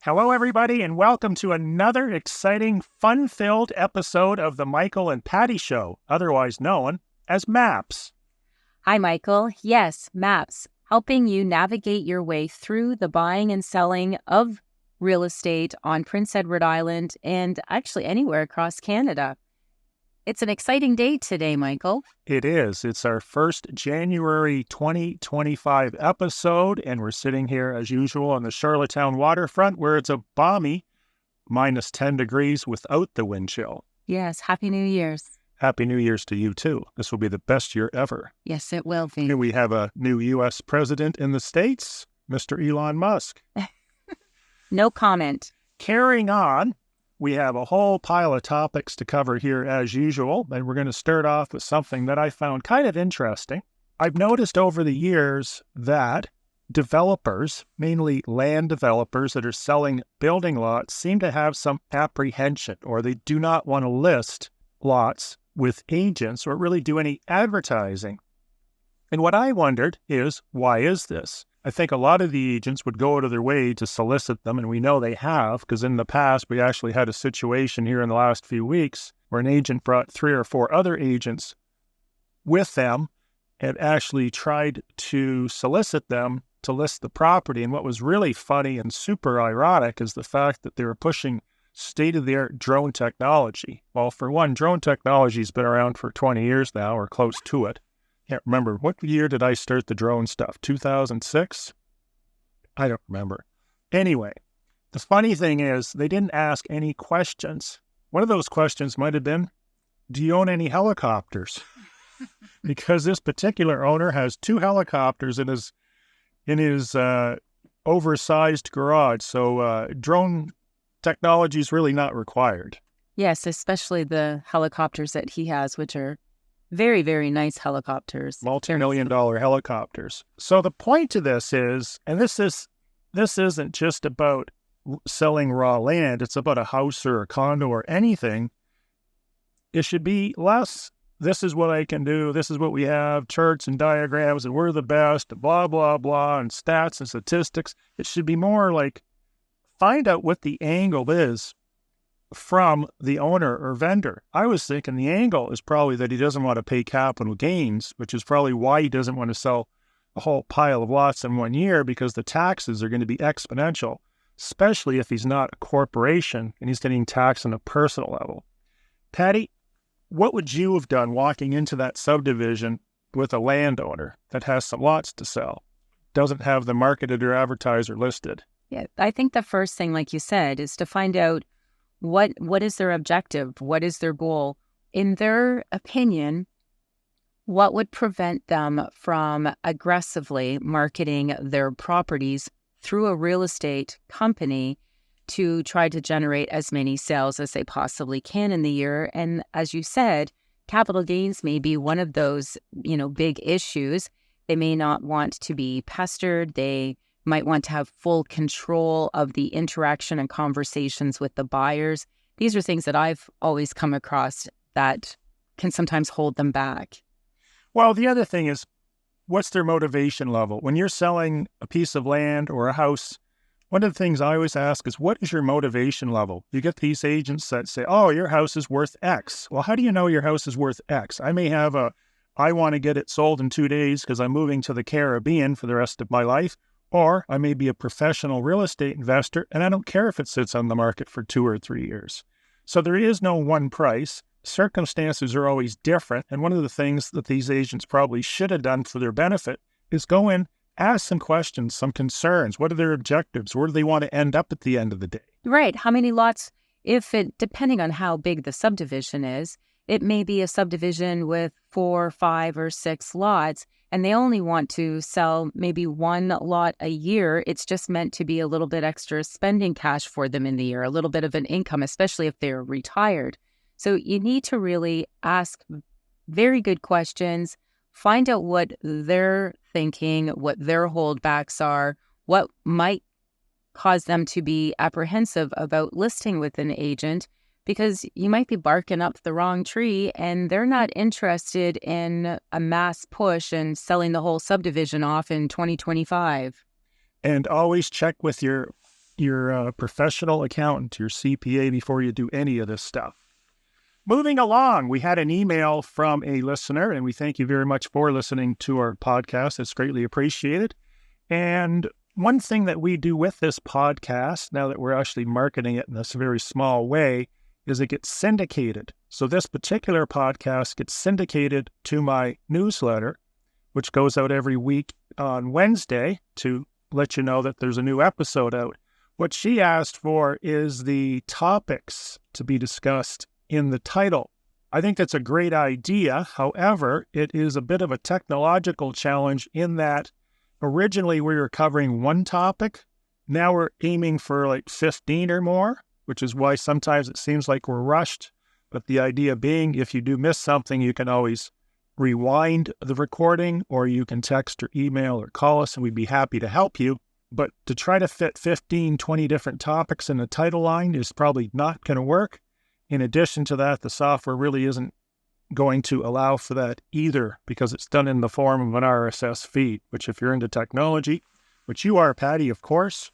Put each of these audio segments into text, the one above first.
Hello, everybody, and welcome to another exciting, fun-filled episode of the Michael and Patty Show, otherwise known as MAPS. Hi, Michael. Yes, MAPS, helping you navigate your way through the buying and selling of real estate on Prince Edward Island and actually anywhere across Canada. It's an exciting day today, Michael. It is. It's our first January 2025 episode, and we're sitting here, as usual, on the Charlottetown waterfront, where it's a balmy minus 10 degrees without the wind chill. Yes, Happy New Year's. Happy New Year's to you, too. This will be the best year ever. Yes, it will be. Here we have a new U.S. president in the States, Mr. Elon Musk. No comment. Carrying on, we have a whole pile of topics to cover here as usual, and we're going to start off with something that I found kind of interesting. I've noticed over the years that developers, mainly land developers that are selling building lots, seem to have some apprehension, or they do not want to list lots with agents or really do any advertising. And what I wondered is, why is this? I think a lot of the agents would go out of their way to solicit them, and we know they have, because in the past, we actually had a situation here in the last few weeks where an agent brought 3 or 4 other agents with them and actually tried to solicit them to list the property. And what was really funny and super ironic is the fact that they were pushing state-of-the-art drone technology. Well, for one, drone technology has been around for 20 years now, or close to it. Can't remember. What year did I start the drone stuff? 2006? I don't remember. Anyway, the funny thing is they didn't ask any questions. One of those questions might have been, do you own any helicopters? Because this particular owner has 2 helicopters in his oversized garage. So drone technology is really not required. Yes, especially the helicopters that he has, which are very, very nice helicopters. Multi-million-dollar helicopters. So the point to this is, and this isn't just about selling raw land, it's about a house or a condo or anything. It should be less, this is what I can do, this is what we have, charts and diagrams, and we're the best, blah, blah, blah, and stats and statistics. It should be more like, find out what the angle is from the owner or vendor. I was thinking the angle is probably that he doesn't want to pay capital gains, which is probably why he doesn't want to sell a whole pile of lots in 1 year, because the taxes are going to be exponential, especially if he's not a corporation and he's getting taxed on a personal level. Patty, what would you have done walking into that subdivision with a landowner that has some lots to sell, doesn't have the marketed or advertised or listed? Yeah, I think the first thing, like you said, is to find out what is their objective? What is their goal? In their opinion, what would prevent them from aggressively marketing their properties through a real estate company to try to generate as many sales as they possibly can in the year? And as you said, capital gains may be one of those, big issues. They may not want to be pestered. They might want to have full control of the interaction and conversations with the buyers. These are things that I've always come across that can sometimes hold them back. Well, the other thing is, what's their motivation level? When you're selling a piece of land or a house, one of the things I always ask is, what is your motivation level? You get these agents that say, oh, your house is worth X. Well, how do you know your house is worth X? I may have I want to get it sold in 2 days because I'm moving to the Caribbean for the rest of my life. Or I may be a professional real estate investor, and I don't care if it sits on the market for 2 or 3 years. So there is no one price. Circumstances are always different. And one of the things that these agents probably should have done for their benefit is go in, ask some questions, some concerns. What are their objectives? Where do they want to end up at the end of the day? Right. How many lots, depending on how big the subdivision is, it may be a subdivision with 4, 5, or 6 lots, and they only want to sell maybe 1 lot a year. It's just meant to be a little bit extra spending cash for them in the year, a little bit of an income, especially if they're retired. So you need to really ask very good questions, find out what they're thinking, what their holdbacks are, what might cause them to be apprehensive about listing with an agent, because you might be barking up the wrong tree and they're not interested in a mass push and selling the whole subdivision off in 2025. And always check with your your professional accountant, your CPA, before you do any of this stuff. Moving along, we had an email from a listener, and we thank you very much for listening to our podcast. It's greatly appreciated. And one thing that we do with this podcast, now that we're actually marketing it in this very small way, is it gets syndicated. So this particular podcast gets syndicated to my newsletter, which goes out every week on Wednesday to let you know that there's a new episode out. What she asked for is the topics to be discussed in the title. I think that's a great idea. However, it is a bit of a technological challenge in that originally we were covering one topic. Now we're aiming for like 15 or more, which is why sometimes it seems like we're rushed. But the idea being, if you do miss something, you can always rewind the recording, or you can text or email or call us and we'd be happy to help you. But to try to fit 15, 20 different topics in the title line is probably not going to work. In addition to that, the software really isn't going to allow for that either, because it's done in the form of an RSS feed, which if you're into technology, which you are, Patty, of course,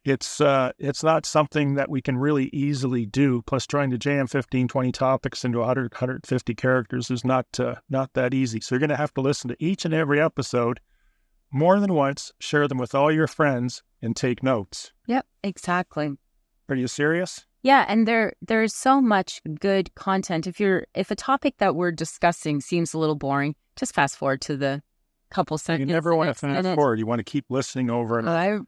it's not something that we can really easily do. Plus, trying to jam 15, 20 topics into 100, 150 characters is not that easy. So you're going to have to listen to each and every episode more than once, share them with all your friends, and take notes. Yep, exactly. Are you serious? Yeah, and there's so much good content. If a topic that we're discussing seems a little boring, just fast forward to the couple seconds. You never want to fast forward. You want to keep listening over and over.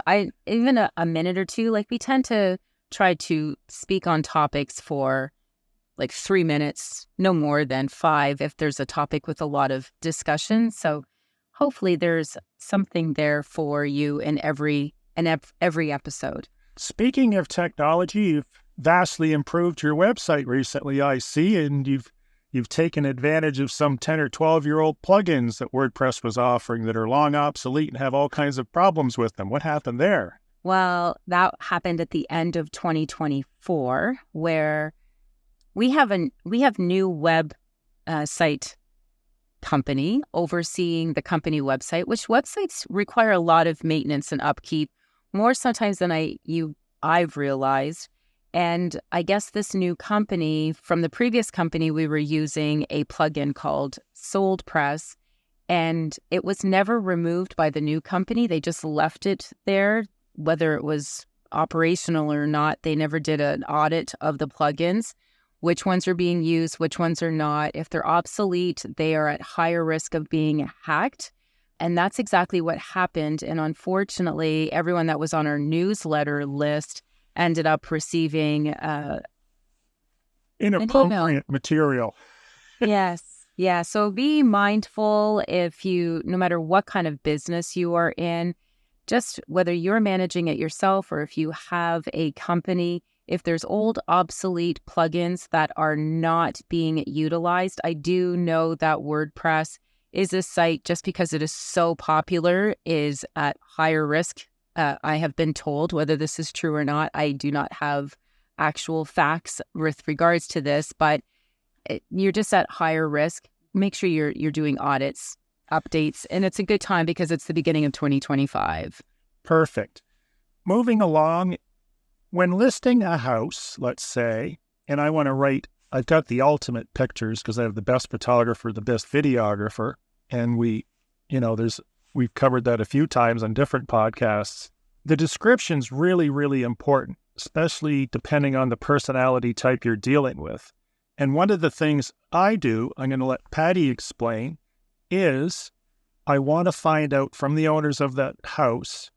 I even a minute or two. Like, we tend to try to speak on topics for like 3 minutes, no more than 5, if there's a topic with a lot of discussion. So hopefully there's something there for you in every episode. Speaking of technology, you've vastly improved your website recently, I see, and you've taken advantage of some 10 or 12-year-old plugins that WordPress was offering that are long obsolete and have all kinds of problems with them. What happened there? Well, that happened at the end of 2024, where we have new web site company overseeing the company website, which websites require a lot of maintenance and upkeep, more sometimes than I've realized. And I guess this new company, from the previous company, we were using a plugin called SoldPress, and it was never removed by the new company. They just left it there, whether it was operational or not. They never did an audit of the plugins, which ones are being used, which ones are not. If they're obsolete, they are at higher risk of being hacked. And that's exactly what happened. And unfortunately, everyone that was on our newsletter list ended up receiving inappropriate material. Yes. Yeah. So be mindful no matter what kind of business you are in, just whether you're managing it yourself or if you have a company, if there's old, obsolete plugins that are not being utilized. I do know that WordPress is a site, just because it is so popular, is at higher risk. I have been told, whether this is true or not. I do not have actual facts with regards to this, but you're just at higher risk. Make sure you're doing audits, updates, and it's a good time because it's the beginning of 2025. Perfect. Moving along, when listing a house, let's say, and I want to write, I've got the ultimate pictures because I have the best photographer, the best videographer, and we've covered that a few times on different podcasts. The description's really, really important, especially depending on the personality type you're dealing with. And one of the things I do, I'm going to let Patty explain, is I want to find out from the owners of that house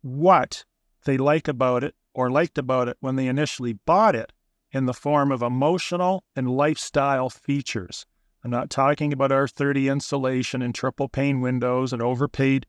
what they like about it or liked about it when they initially bought it, in the form of emotional and lifestyle features. I'm not talking about R30 insulation and triple pane windows and overpoured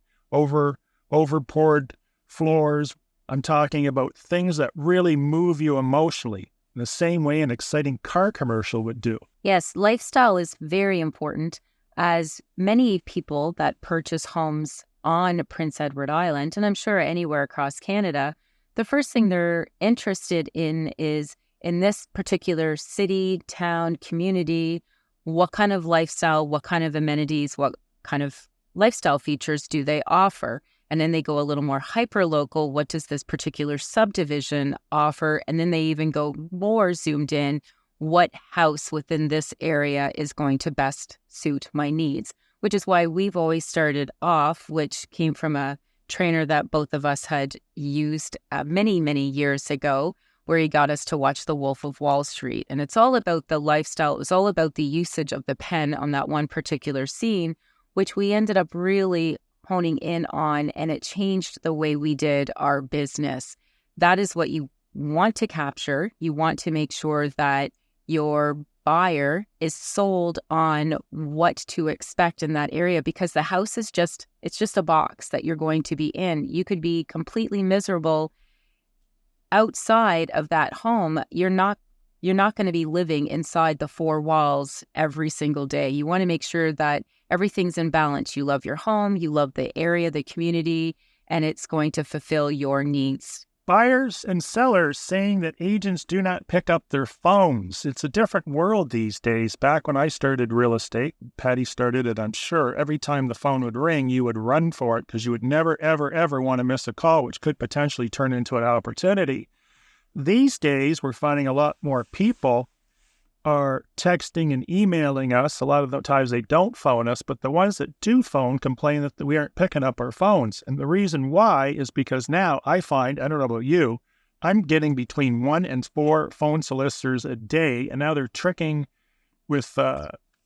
floors. I'm talking about things that really move you emotionally in the same way an exciting car commercial would do. Yes, lifestyle is very important, as many people that purchase homes on Prince Edward Island, and I'm sure anywhere across Canada, the first thing they're interested in is, in this particular city, town, community, what kind of lifestyle, what kind of amenities, what kind of lifestyle features do they offer? And then they go a little more hyper local. What does this particular subdivision offer? And then they even go more zoomed in. What house within this area is going to best suit my needs? Which is why we've always started off, which came from a trainer that both of us had used many, many years ago, where he got us to watch The Wolf of Wall Street. And it's all about the lifestyle. It was all about the usage of the pen on that one particular scene, which we ended up really honing in on, and it changed the way we did our business. That is what you want to capture. You want to make sure that your buyer is sold on what to expect in that area, because the house is it's just a box that you're going to be in. You could be completely miserable outside of that home. You're not going to be living inside the four walls every single day. You want to make sure that everything's in balance. You love your home, you love the area, the community, and it's going to fulfill your needs. Buyers and sellers saying that agents do not pick up their phones. It's a different world these days. Back when I started real estate, Patty started it, I'm sure, every time the phone would ring, you would run for it because you would never, ever, ever want to miss a call, which could potentially turn into an opportunity. These days, we're finding a lot more people are texting and emailing us. A lot of the times they don't phone us, but the ones that do phone complain that we aren't picking up our phones. And the reason why is because now I find, I don't know about you, I'm getting between 1 and 4 phone solicitors a day, and now they're tricking with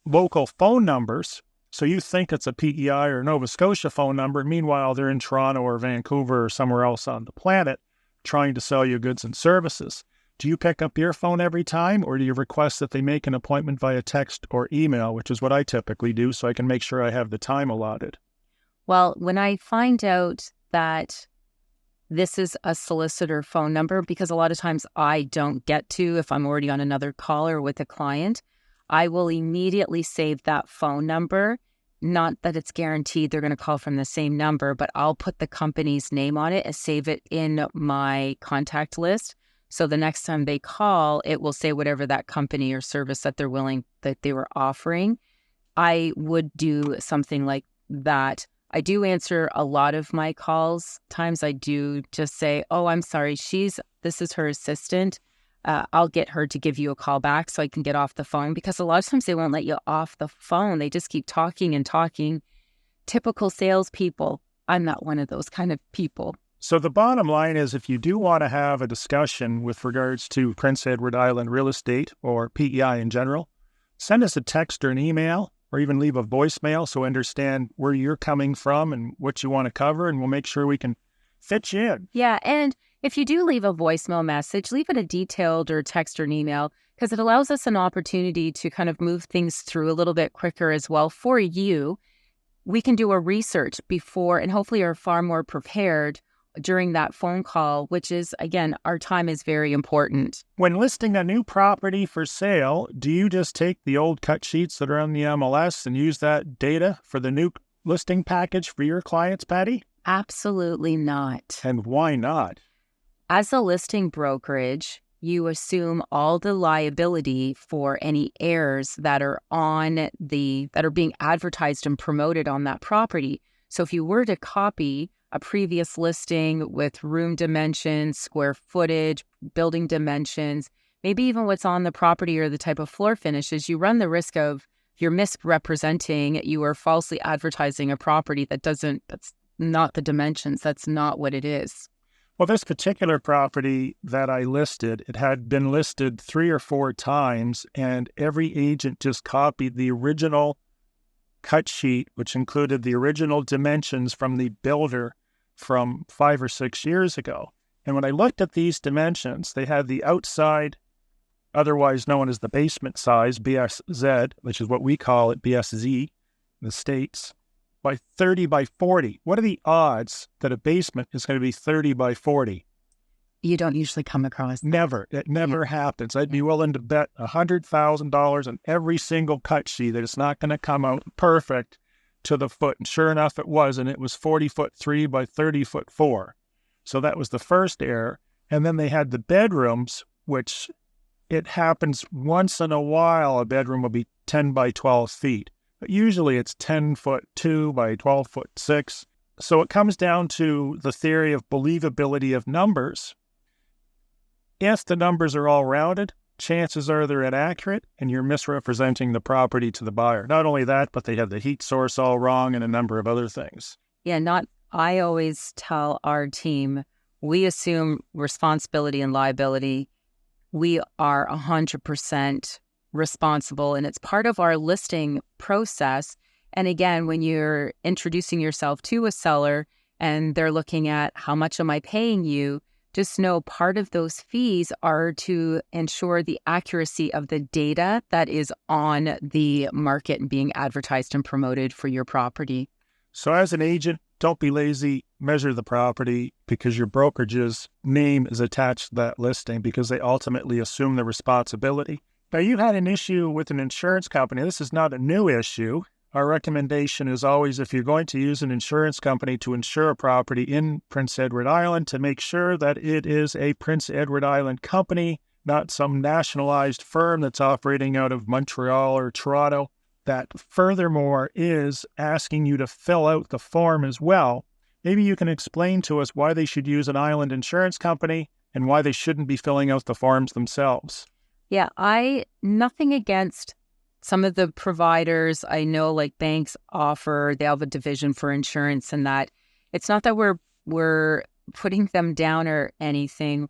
local phone numbers. So you think it's a PEI or Nova Scotia phone number. Meanwhile, they're in Toronto or Vancouver or somewhere else on the planet trying to sell you goods and services. Do you pick up your phone every time, or do you request that they make an appointment via text or email, which is what I typically do, so I can make sure I have the time allotted? Well, when I find out that this is a solicitor phone number, because a lot of times I don't get to, if I'm already on another call or with a client, I will immediately save that phone number. Not that it's guaranteed they're going to call from the same number, but I'll put the company's name on it and save it in my contact list. So the next time they call, it will say whatever that company or service that they were offering. I would do something like that. I do answer a lot of my calls. Times I do just say, "Oh, I'm sorry, this is her assistant. I'll get her to give you a call back so I can get off the phone," because a lot of times they won't let you off the phone. They just keep talking and talking. Typical salespeople. I'm not one of those kind of people. So the bottom line is, if you do want to have a discussion with regards to Prince Edward Island real estate or PEI in general, send us a text or an email, or even leave a voicemail so we understand where you're coming from and what you want to cover, and we'll make sure we can fit you in. Yeah, and if you do leave a voicemail message, leave it a detailed or text or an email, because it allows us an opportunity to kind of move things through a little bit quicker as well for you. We can do a research before and hopefully are far more prepared during that phone call, which is, again, our time is very important. When listing a new property for sale, do you just take the old cut sheets that are on the MLS and use that data for the new listing package for your clients, Patty? Absolutely not. And why not? As a listing brokerage, you assume all the liability for any errors that are being advertised and promoted on that property. So if you were to copy a previous listing with room dimensions, square footage, building dimensions, maybe even what's on the property or the type of floor finishes, you run the risk of, if you're misrepresenting, you are falsely advertising a property that's not the dimensions. That's not what it is. Well, this particular property that I listed, it had been listed 3 or 4 times, and every agent just copied the original cut sheet, which included the original dimensions from the builder from 5 or 6 years ago. And when I looked at these dimensions, they had the outside, otherwise known as the basement size, BSZ, which is what we call it, BSZ in the States, by 30 by 40. What are the odds that a basement is going to be 30 by 40? You don't usually come across that. Never. It never happens. I'd be willing to bet $100,000 on every single cut sheet that it's not going to come out perfect to the foot. And sure enough, it was. And it was 40'3" by 30'4". So that was the first error. And then they had the bedrooms, which it happens once in a while. A bedroom will be 10 by 12 feet. But usually it's 10'2" by 12'6". So it comes down to the theory of believability of numbers. If the numbers are all rounded, chances are they're inaccurate and you're misrepresenting the property to the buyer. Not only that, but they have the heat source all wrong and a number of other things. Yeah, I always tell our team, we assume responsibility and liability. We are 100% responsible, and it's part of our listing process. And again, when you're introducing yourself to a seller and they're looking at how much am I paying you, just know part of those fees are to ensure the accuracy of the data that is on the market and being advertised and promoted for your property. So as an agent, don't be lazy, measure the property because your brokerage's name is attached to that listing because they ultimately assume the responsibility. Now, you had an issue with an insurance company. This is not a new issue. Our recommendation is always, if you're going to use an insurance company to insure a property in Prince Edward Island, to make sure that it is a Prince Edward Island company, not some nationalized firm that's operating out of Montreal or Toronto. That furthermore is asking you to fill out the form as well. Maybe you can explain to us why they should use an island insurance company and why they shouldn't be filling out the forms themselves. Yeah, nothing against some of the providers. I know like banks offer, they have a division for insurance, and that it's not that we're putting them down or anything.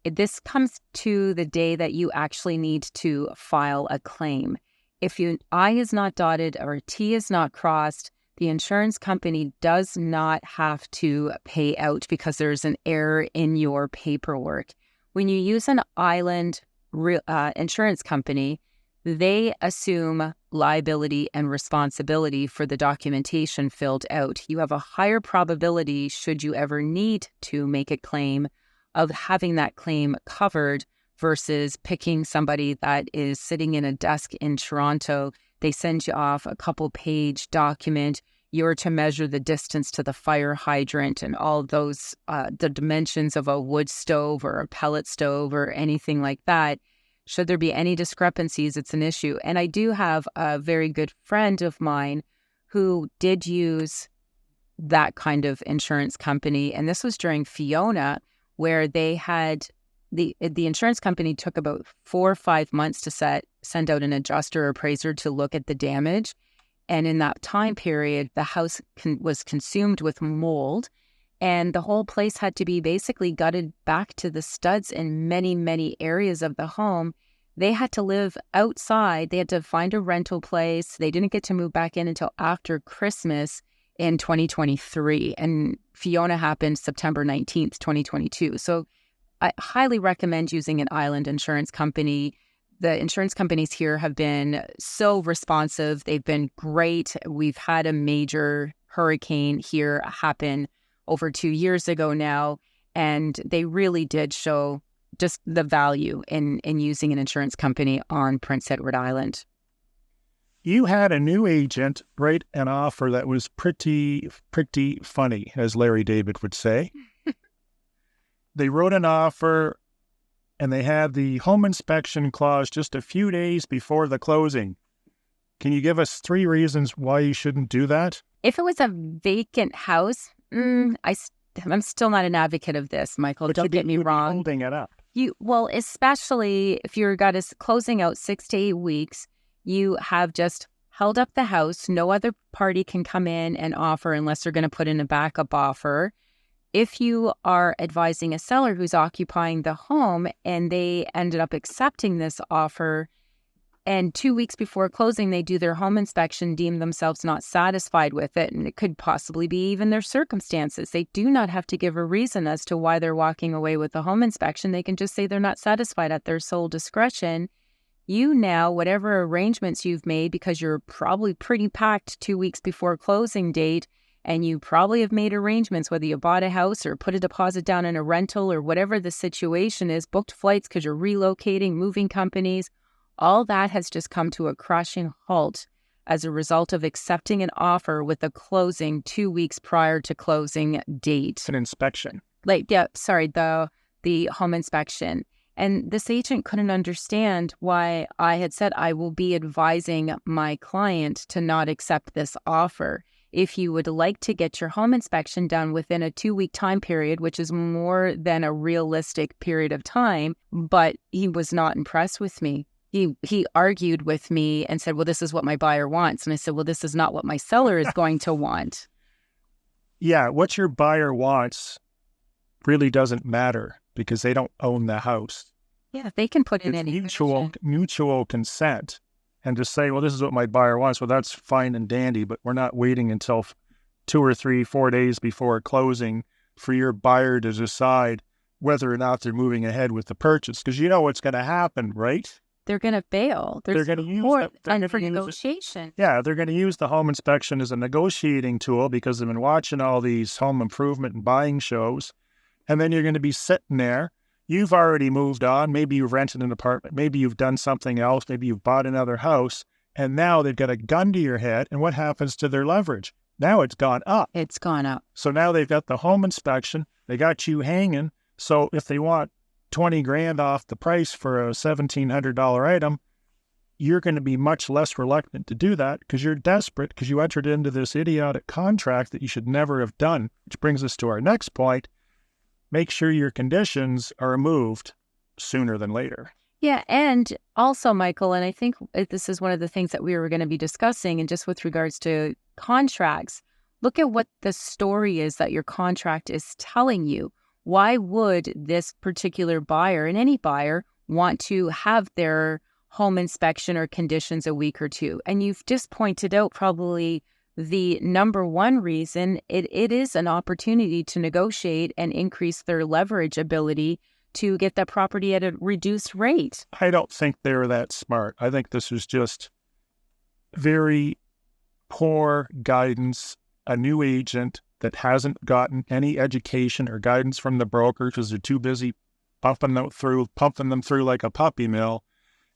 This comes to the day that you actually need to file a claim. If your I is not dotted or T is not crossed, the insurance company does not have to pay out because there's an error in your paperwork. When you use an island insurance company, they assume liability and responsibility for the documentation filled out. You have a higher probability, should you ever need to make a claim, of having that claim covered versus picking somebody that is sitting in a desk in Toronto. They send you off a couple-page document. You're to measure the distance to the fire hydrant and all those, the dimensions of a wood stove or a pellet stove or anything like that. Should there be any discrepancies, it's an issue. And I do have a very good friend of mine who did use that kind of insurance company. And this was during Fiona, where they had the insurance company took about 4 or 5 months to send out an adjuster or appraiser to look at the damage. And in that time period, the house was consumed with mold, and the whole place had to be basically gutted back to the studs in many, many areas of the home. They had to live outside. They had to find a rental place. They didn't get to move back in until after Christmas in 2023. And Fiona happened September 19th, 2022. So I highly recommend using an island insurance company. The insurance companies here have been so responsive. They've been great. We've had a major hurricane here happen over 2 years ago now, and they really did show just the value in using an insurance company on Prince Edward Island. You had a new agent write an offer that was pretty funny, as Larry David would say. They wrote an offer and they had the home inspection clause just a few days before the closing. Can you give us 3 reasons why you shouldn't do that? If it was a vacant house, I'm still not an advocate of this, Michael. But don't get me wrong. Holding it up. Well, especially if you're got us closing out 6 to 8 weeks, you have just held up the house. No other party can come in and offer unless they're going to put in a backup offer. If you are advising a seller who's occupying the home and they ended up accepting this offer, and 2 weeks before closing, they do their home inspection, deem themselves not satisfied with it, and it could possibly be even their circumstances. They do not have to give a reason as to why they're walking away with the home inspection. They can just say they're not satisfied at their sole discretion. You now, whatever arrangements you've made, because you're probably pretty packed 2 weeks before closing date, and you probably have made arrangements, whether you bought a house or put a deposit down in a rental or whatever the situation is, booked flights because you're relocating, moving companies, all that has just come to a crushing halt as a result of accepting an offer with a closing 2 weeks prior to closing date. An inspection. The home inspection. And this agent couldn't understand why I had said I will be advising my client to not accept this offer. if you would like to get your home inspection done within a 2-week time period, which is more than a realistic period of time, but he was not impressed with me. He argued with me and said, well, this is what my buyer wants. And I said, well, this is not what my seller is going to want. Yeah, what your buyer wants really doesn't matter because they don't own the house. Yeah, they can put in It's any mutual consent. And just say, well, this is what my buyer wants. Well, that's fine and dandy, but we're not waiting until 2 or 3, 4 days before closing for your buyer to decide whether or not they're moving ahead with the purchase. Because you know what's going to happen, right? They're going to bail. They're going to use for negotiation. Yeah, they're going to use the home inspection as a negotiating tool because they've been watching all these home improvement and buying shows. And then you're going to be sitting there. You've already moved on. Maybe you've rented an apartment. Maybe you've done something else. Maybe you've bought another house. And now they've got a gun to your head. And what happens to their leverage? Now it's gone up. It's gone up. So now they've got the home inspection. They got you hanging. So if they want 20 grand off the price for a $1,700 item, you're going to be much less reluctant to do that because you're desperate because you entered into this idiotic contract that you should never have done. Which brings us to our next point. Make sure your conditions are removed sooner than later. Yeah, and also, Michael, and I think this is one of the things that we were going to be discussing, and just with regards to contracts, look at what the story is that your contract is telling you. Why would this particular buyer, and any buyer, want to have their home inspection or conditions a week or two? And you've just pointed out probably the number one reason. It is an opportunity to negotiate and increase their leverage ability to get that property at a reduced rate. I don't think they're that smart. I think this is just very poor guidance, a new agent that hasn't gotten any education or guidance from the broker because they're too busy pumping them through like a puppy mill,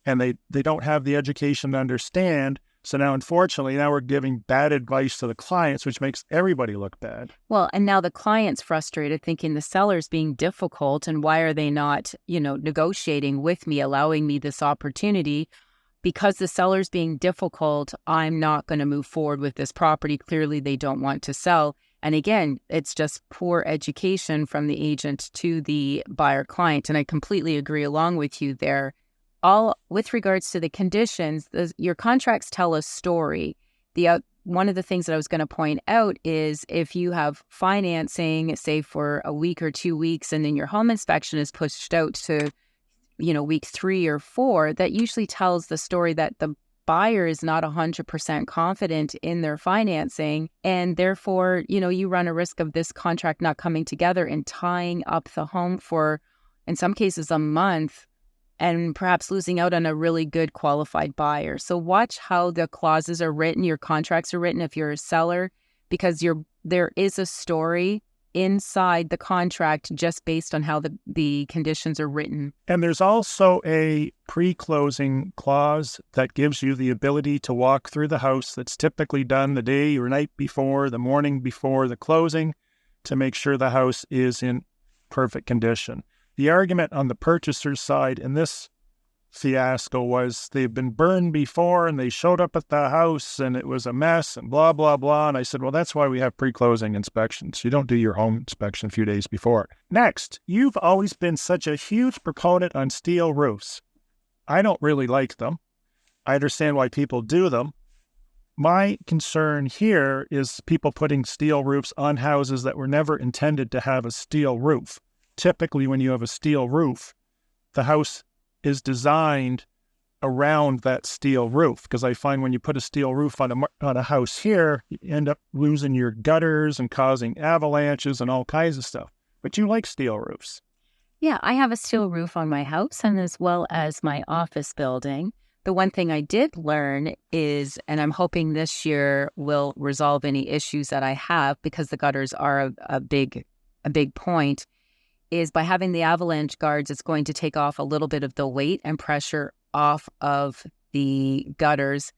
and they don't have the education to understand. So now, unfortunately, now we're giving bad advice to the clients, which makes everybody look bad. Well, and now the client's frustrated, thinking the seller's being difficult, and why are they not, negotiating with me, allowing me this opportunity? Because the seller's being difficult, I'm not going to move forward with this property. Clearly, they don't want to sell. And again, it's just poor education from the agent to the buyer client. And I completely agree along with you there. All with regards to the conditions, your contracts tell a story. One of the things that I was going to point out is if you have financing, say for a week or 2 weeks, and then your home inspection is pushed out to, week 3 or 4, that usually tells the story that the buyer is not 100% confident in their financing. And therefore, you run a risk of this contract not coming together and tying up the home for, in some cases, a month, and perhaps losing out on a really good qualified buyer. So watch how the clauses are written, your contracts are written if you're a seller, because there is a story inside the contract just based on how the conditions are written. And there's also a pre-closing clause that gives you the ability to walk through the house that's typically done the day or night before, the morning before the closing, to make sure the house is in perfect condition. The argument on the purchaser's side in this fiasco was they've been burned before and they showed up at the house and it was a mess and blah, blah, blah. And I said, well, that's why we have pre-closing inspections. You don't do your home inspection a few days before. Next, you've always been such a huge proponent on steel roofs. I don't really like them. I understand why people do them. My concern here is people putting steel roofs on houses that were never intended to have a steel roof. Typically, when you have a steel roof, the house is designed around that steel roof. Because I find when you put a steel roof on a house here, you end up losing your gutters and causing avalanches and all kinds of stuff. But you like steel roofs. Yeah, I have a steel roof on my house and as well as my office building. The one thing I did learn is, and I'm hoping this year will resolve any issues that I have because the gutters are a big point, is by having the avalanche guards, it's going to take off a little bit of the weight and pressure off of the gutters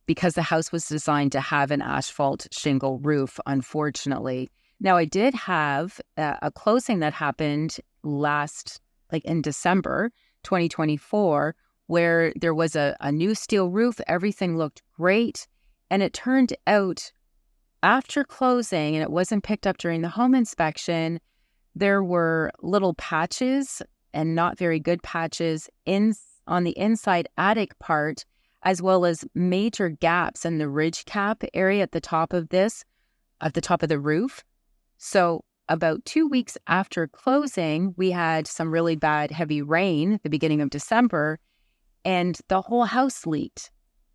because the house was designed to have an asphalt shingle roof, unfortunately. Now, I did have a closing that happened in December 2024, where there was a new steel roof. Everything looked great. And it turned out after closing, and it wasn't picked up during the home inspection, there were little patches and not very good patches on the inside attic part, as well as major gaps in the ridge cap area at the top of the roof. So about 2 weeks after closing, we had some really bad heavy rain at the beginning of December, and the whole house leaked.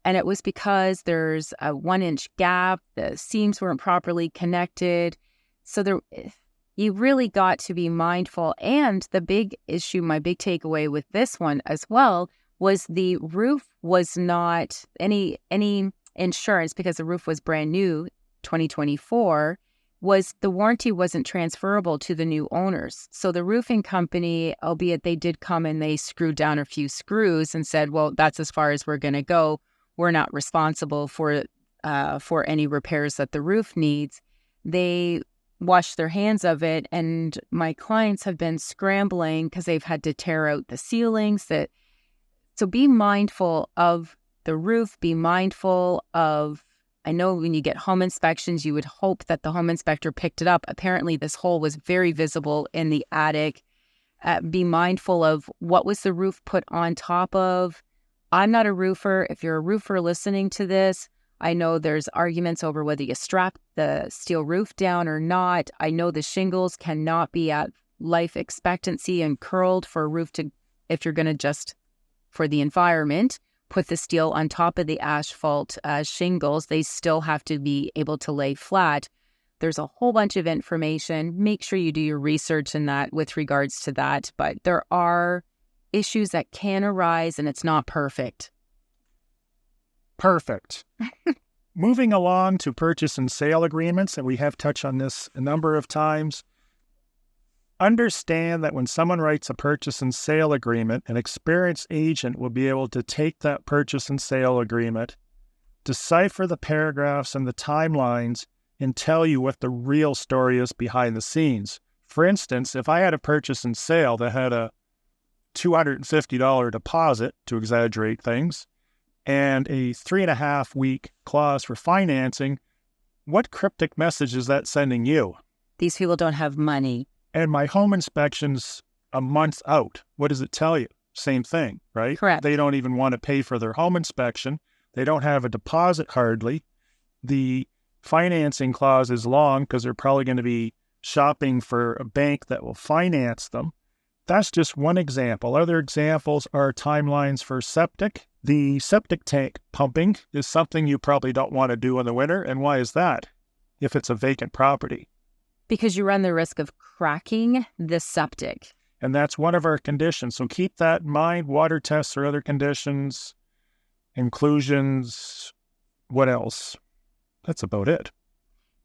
And it was because there's a 1-inch gap, the seams weren't properly connected. So you really got to be mindful. And the big issue, my big takeaway with this one as well, was the roof was not any insurance, because the roof was brand new, 2024, was the warranty wasn't transferable to the new owners. So the roofing company, albeit they did come and they screwed down a few screws and said, well, that's as far as we're going to go. We're not responsible for any repairs that the roof needs. They washed their hands of it, and my clients have been scrambling because they've had to tear out the ceilings. So be mindful of the roof, be mindful of, I know when you get home inspections, you would hope that the home inspector picked it up. Apparently, this hole was very visible in the attic. Be mindful of what was the roof put on top of. I'm not a roofer. If you're a roofer listening to this, I know there's arguments over whether you strap the steel roof down or not. I know the shingles cannot be at life expectancy and curled for a roof to, if you're going to just, for the environment, put the steel on top of the asphalt shingles, they still have to be able to lay flat. There's a whole bunch of information. Make sure you do your research in that with regards to that. But there are issues that can arise, and it's not perfect. Perfect. Moving along to purchase and sale agreements, and we have touched on this a number of times. Understand that when someone writes a purchase and sale agreement, an experienced agent will be able to take that purchase and sale agreement, decipher the paragraphs and the timelines, and tell you what the real story is behind the scenes. For instance, if I had a purchase and sale that had a $250 deposit, to exaggerate things, and a 3.5-week clause for financing, what cryptic message is that sending you? These people don't have money. And my home inspection's a month out. What does it tell you? Same thing, right? Correct. They don't even want to pay for their home inspection. They don't have a deposit hardly. The financing clause is long because they're probably going to be shopping for a bank that will finance them. That's just one example. Other examples are timelines for septic. The septic tank pumping is something you probably don't want to do in the winter. And why is that if it's a vacant property? Because you run the risk of cracking the septic. And that's one of our conditions. So keep that in mind. Water tests or other conditions, inclusions, what else? That's about it.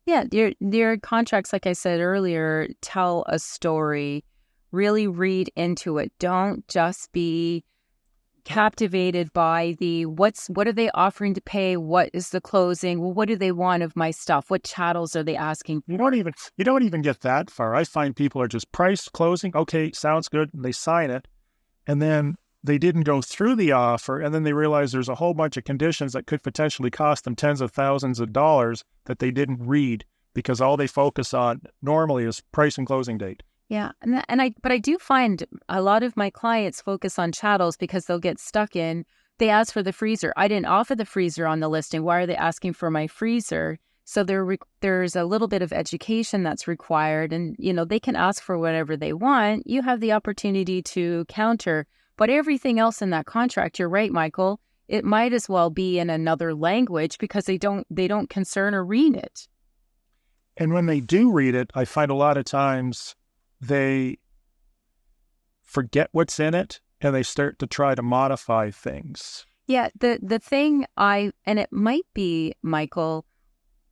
Yeah, your contracts, like I said earlier, tell a story. Really read into it. Don't just be captivated by what are they offering to pay? What is the closing? Well, what do they want of my stuff? What chattels are they asking? You don't even get that far. I find people are just price closing. Okay, sounds good. And they sign it. And then they didn't go through the offer. And then they realize there's a whole bunch of conditions that could potentially cost them tens of thousands of dollars that they didn't read because all they focus on normally is price and closing date. Yeah, but I do find a lot of my clients focus on chattels because they'll get stuck in, they ask for the freezer. I didn't offer the freezer on the listing. Why are they asking for my freezer? So there's a little bit of education that's required, and they can ask for whatever they want. You have the opportunity to counter, but everything else in that contract, you're right, Michael, it might as well be in another language because they don't concern or read it. And when they do read it, I find a lot of times they forget what's in it and they start to try to modify things. Yeah, the thing and it might be, Michael,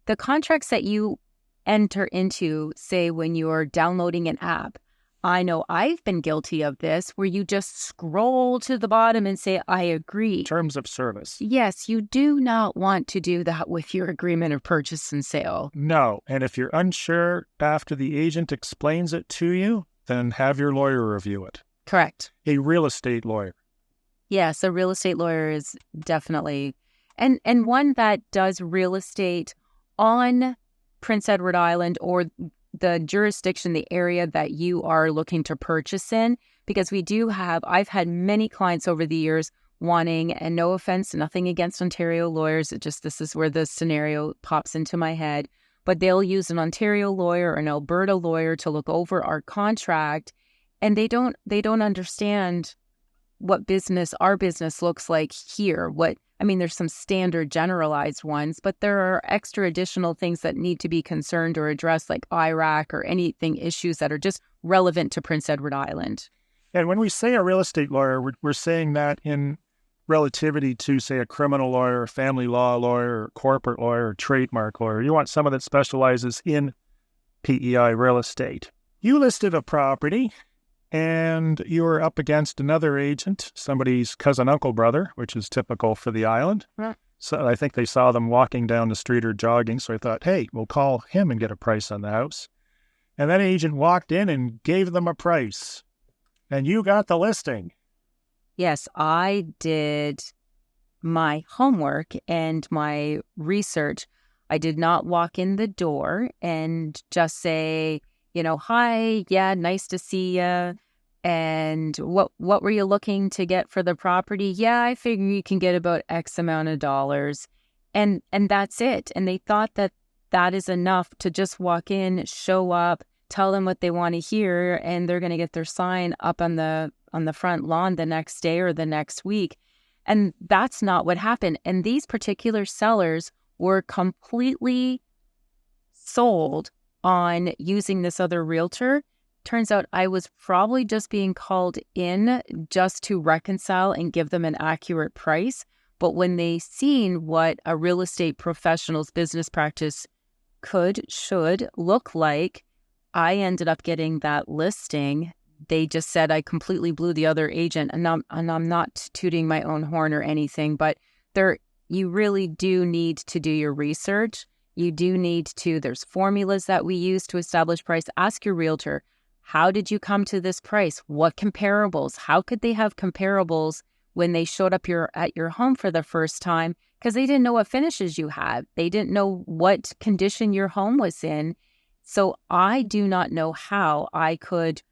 the contracts that you enter into, say when you're downloading an app. I know I've been guilty of this, where you just scroll to the bottom and say, I agree. Terms of service. Yes, you do not want to do that with your agreement of purchase and sale. No, and if you're unsure after the agent explains it to you, then have your lawyer review it. Correct. A real estate lawyer. Yes, a real estate lawyer is definitely, and one that does real estate on Prince Edward Island or the jurisdiction, the area that you are looking to purchase in, because I've had many clients over the years wanting, and no offense, nothing against Ontario lawyers, this is where the scenario pops into my head, but they'll use an Ontario lawyer or an Alberta lawyer to look over our contract, and they don't understand what our business looks like here. There's some standard generalized ones, but there are extra additional things that need to be concerned or addressed, like IRAC or anything issues that are just relevant to Prince Edward Island. And when we say a real estate lawyer, we're saying that in relativity to, say, a criminal lawyer, a family law lawyer, or corporate lawyer, or trademark lawyer. You want someone that specializes in PEI real estate. You listed a property, and you were up against another agent, somebody's cousin, uncle, brother, which is typical for the island. Yeah. So I think they saw them walking down the street or jogging, so I thought, hey, we'll call him and get a price on the house. And that agent walked in and gave them a price. And you got the listing. Yes, I did my homework and my research. I did not walk in the door and just say, hi, yeah, nice to see you. And what were you looking to get for the property? Yeah, I figure you can get about X amount of dollars. And that's it. And they thought that is enough to just walk in, show up, tell them what they want to hear, and they're going to get their sign up on the front lawn the next day or the next week. And that's not what happened. And these particular sellers were completely sold on using this other realtor. Turns out I was probably just being called in just to reconcile and give them an accurate price. But when they seen what a real estate professional's business practice should look like, I ended up getting that listing. They just said I completely blew the other agent, and I'm not tooting my own horn or anything, but you really do need to do your research. You do need to, there's formulas that we use to establish price. Ask your realtor, how did you come to this price? What comparables? How could they have comparables when they showed up at your home for the first time? Because they didn't know what finishes you had. They didn't know what condition your home was in. So I do not know how I could,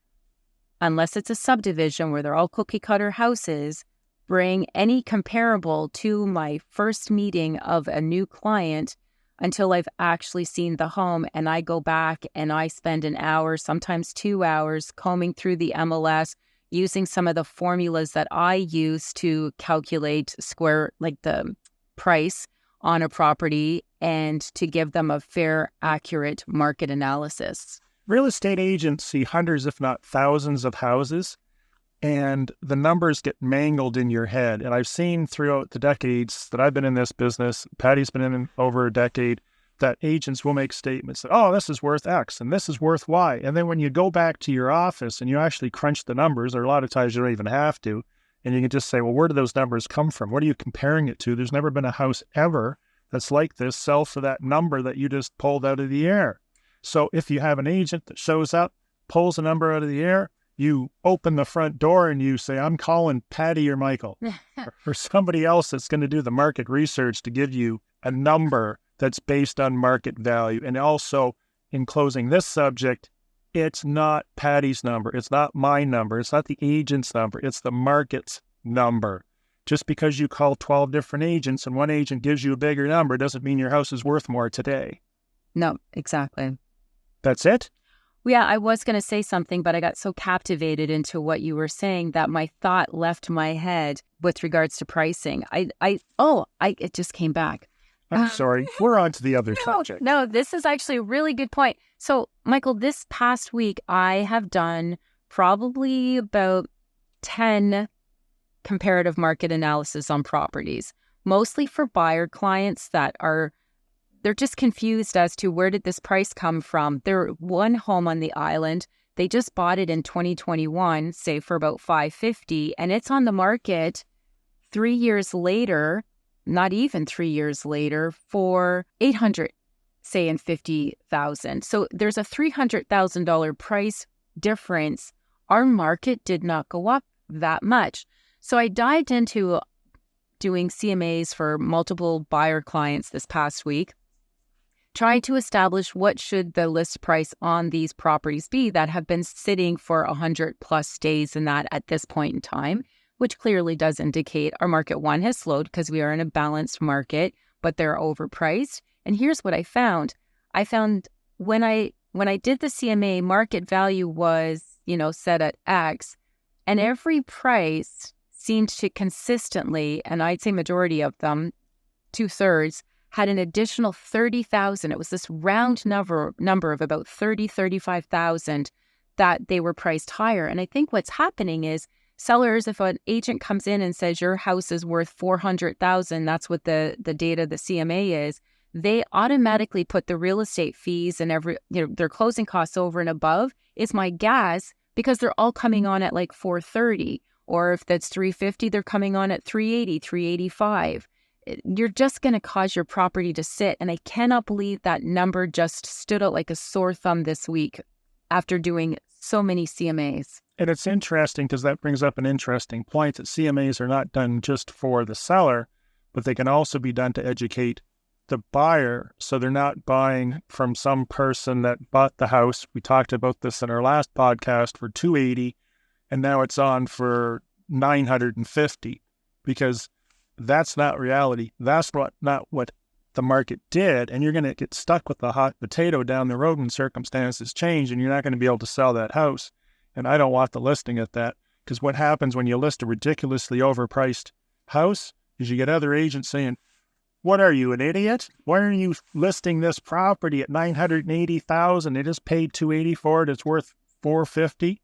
unless it's a subdivision where they're all cookie cutter houses, bring any comparable to my first meeting of a new client until I've actually seen the home, and I go back and I spend an hour, sometimes 2 hours, combing through the MLS, using some of the formulas that I use to calculate the price on a property and to give them a fair, accurate market analysis. Real estate agents see hundreds, if not thousands, of houses, and the numbers get mangled in your head. And I've seen throughout the decades that I've been in this business, Patty's been in over a decade, that agents will make statements that, oh, this is worth X and this is worth Y. And then when you go back to your office and you actually crunch the numbers, or a lot of times you don't even have to, and you can just say, well, where do those numbers come from? What are you comparing it to? There's never been a house ever that's like this sell for that number that you just pulled out of the air. So if you have an agent that shows up, pulls a number out of the air, you open the front door and you say, I'm calling Patty or Michael or somebody else that's going to do the market research to give you a number that's based on market value. And also, in closing this subject, it's not Patty's number. It's not my number. It's not the agent's number. It's the market's number. Just because you call 12 different agents and one agent gives you a bigger number doesn't mean your house is worth more today. No, exactly. That's it? Yeah, I was going to say something, but I got so captivated into what you were saying that my thought left my head with regards to pricing. It just came back. I'm sorry. We're on to the other subject. No, this is actually a really good point. So, Michael, this past week, I have done probably about 10 comparative market analysis on properties, mostly for buyer clients they're just confused as to where did this price come from. They're one home on the island. They just bought it in 2021, say for about $550, and it's on the market 3 years later, not even 3 years later, for $800, say, and $50,000. So there's a $300,000 price difference. Our market did not go up that much. So I dived into doing CMAs for multiple buyer clients this past week, trying to establish what should the list price on these properties be that have been sitting for 100 plus days and that at this point in time, which clearly does indicate our market one has slowed because we are in a balanced market, but they're overpriced. And here's what I found. I found when I did the CMA, market value was, set at X, and every price seemed to consistently, and I'd say majority of them, 2/3, had an additional 30,000. It was this round number of about 35,000 that they were priced higher. And I think what's happening is sellers, if an agent comes in and says your house is worth 400,000, that's what the data, the CMA is, they automatically put the real estate fees and their closing costs over and above, is my guess, because they're all coming on at like 430. Or if that's 350, they're coming on at 380, 385. You're just going to cause your property to sit. And I cannot believe that number just stood out like a sore thumb this week after doing so many CMAs. And it's interesting because that brings up an interesting point that CMAs are not done just for the seller, but they can also be done to educate the buyer. So they're not buying from some person that bought the house. We talked about this in our last podcast for 280, and now it's on for 950, because that's not reality. That's not what the market did. And you're going to get stuck with the hot potato down the road when circumstances change, and you're not going to be able to sell that house. And I don't want the listing at that, because what happens when you list a ridiculously overpriced house is you get other agents saying, what are you, an idiot? Why are you listing this property at 980,000? It is paid 280 for it. It's worth 450.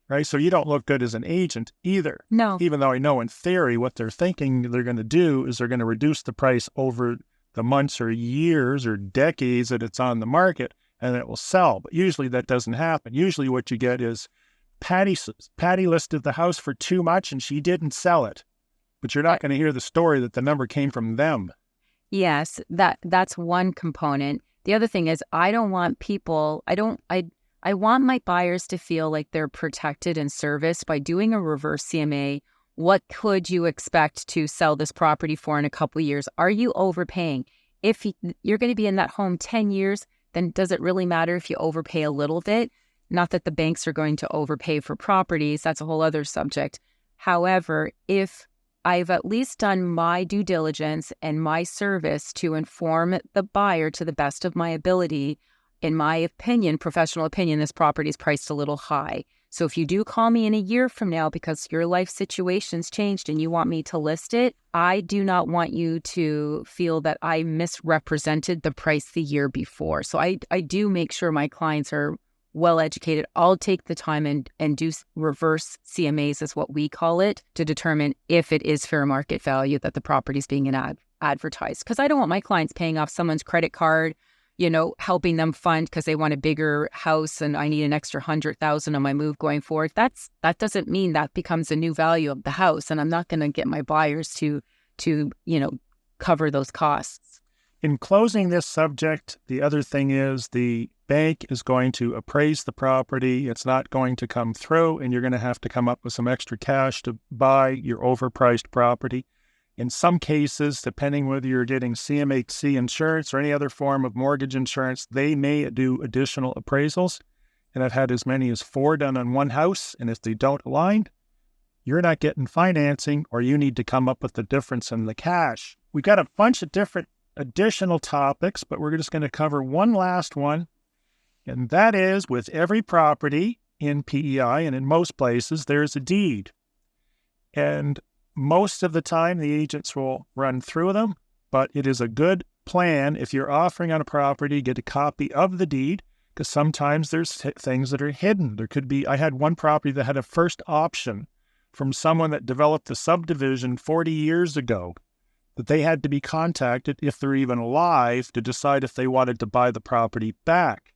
Right? So you don't look good as an agent either. No. Even though I know in theory what they're thinking they're going to do is they're going to reduce the price over the months or years or decades that it's on the market, and it will sell. But usually that doesn't happen. Usually what you get is Patty listed the house for too much and she didn't sell it. But you're not going to hear the story that the number came from them. Yes, that's one component. The other thing is I want my buyers to feel like they're protected and serviced by doing a reverse CMA. What could you expect to sell this property for in a couple of years? Are you overpaying? If you're going to be in that home 10 years, then does it really matter if you overpay a little bit? Not that the banks are going to overpay for properties. That's a whole other subject. However, if I've at least done my due diligence and my service to inform the buyer to the best of my ability, in my opinion, professional opinion, this property is priced a little high. So if you do call me in a year from now because your life situation's changed and you want me to list it, I do not want you to feel that I misrepresented the price the year before. So I do make sure my clients are well educated. I'll take the time and do reverse CMAs, is what we call it, to determine if it is fair market value that the property is being advertised. Because I don't want my clients paying off someone's credit card, helping them fund because they want a bigger house and I need an extra 100,000 on my move going forward. That doesn't mean that becomes a new value of the house, and I'm not going to get my buyers to cover those costs. In closing this subject, the other thing is the bank is going to appraise the property. It's not going to come through, and you're going to have to come up with some extra cash to buy your overpriced property. In some cases, depending whether you're getting CMHC insurance or any other form of mortgage insurance, they may do additional appraisals. And I've had as many as 4 done on one house. And if they don't align, you're not getting financing, or you need to come up with the difference in the cash. We've got a bunch of different additional topics, but we're just going to cover one last one. And that is, with every property in PEI and in most places, there's a deed. And most of the time, the agents will run through them, but it is a good plan if you're offering on a property, get a copy of the deed, because sometimes there's things that are hidden. There could be, I had one property that had a first option from someone that developed the subdivision 40 years ago, that they had to be contacted, if they're even alive, to decide if they wanted to buy the property back.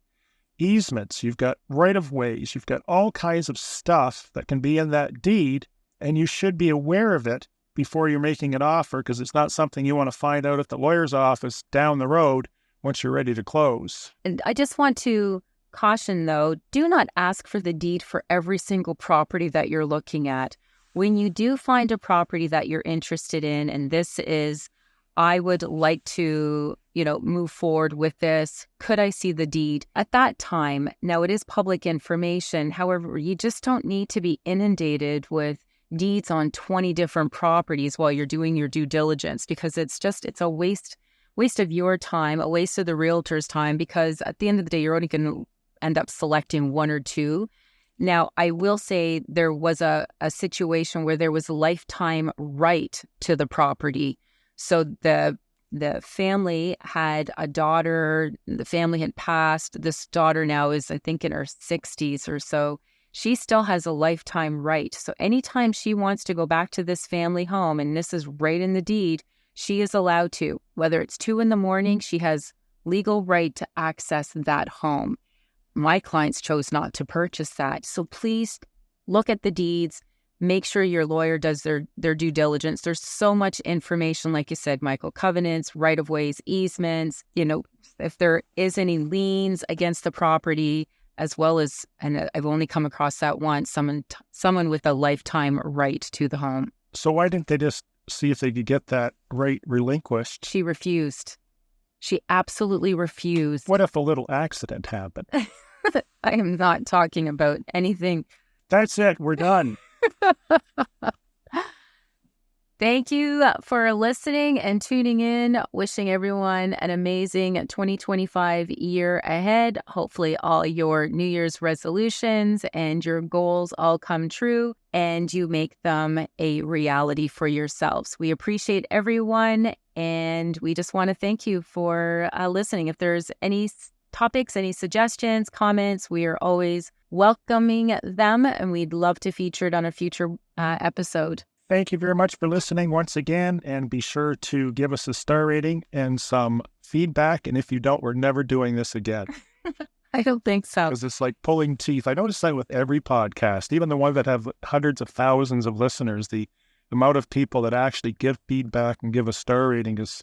Easements, you've got right-of-ways, you've got all kinds of stuff that can be in that deed, and you should be aware of it before you're making an offer, because it's not something you want to find out at the lawyer's office down the road once you're ready to close. And I just want to caution, though, do not ask for the deed for every single property that you're looking at. When you do find a property that you're interested in, and this is I would like to, move forward with this. Could I see the deed at that time? Now, it is public information. However, you just don't need to be inundated with deeds on 20 different properties while you're doing your due diligence, because it's a waste of your time, a waste of the realtor's time, because at the end of the day, you're only going to end up selecting one or two. Now, I will say there was a situation where there was a lifetime right to the property. So the family had a daughter, the family had passed. This daughter now is, I think, in her 60s or so. She still has a lifetime right. So anytime she wants to go back to this family home, and this is right in the deed, she is allowed to. Whether it's 2 a.m, she has legal right to access that home. My clients chose not to purchase that. So please look at the deeds. Make sure your lawyer does their due diligence. There's so much information, like you said, Michael, covenants, right-of-ways, easements, if there is any liens against the property, as well as, and I've only come across that once, someone with a lifetime right to the home. So why didn't they just see if they could get that right relinquished? She refused. She absolutely refused. What if a little accident happened? I am not talking about anything. That's it. We're done. Thank you for listening and tuning in. Wishing everyone an amazing 2025 year ahead. Hopefully all your New Year's resolutions and your goals all come true and you make them a reality for yourselves. We appreciate everyone, and we just want to thank you for listening. If there's any topics, any suggestions, comments, we are always welcoming them, and we'd love to feature it on a future episode. Thank you very much for listening once again, and be sure to give us a star rating and some feedback. And if you don't, we're never doing this again. I don't think so. Because it's like pulling teeth. I notice that with every podcast, even the ones that have hundreds of thousands of listeners, the amount of people that actually give feedback and give a star rating is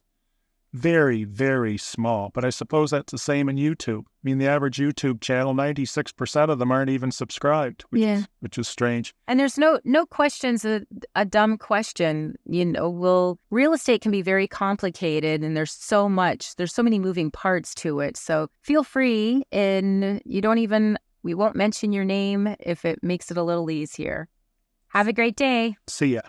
very, very small. But I suppose that's the same in YouTube. I mean, the average YouTube channel, 96% of them aren't even subscribed, which is strange. And there's no questions, a dumb question. Real estate can be very complicated, and there's so many moving parts to it. So feel free, and we won't mention your name if it makes it a little easier. Have a great day. See ya.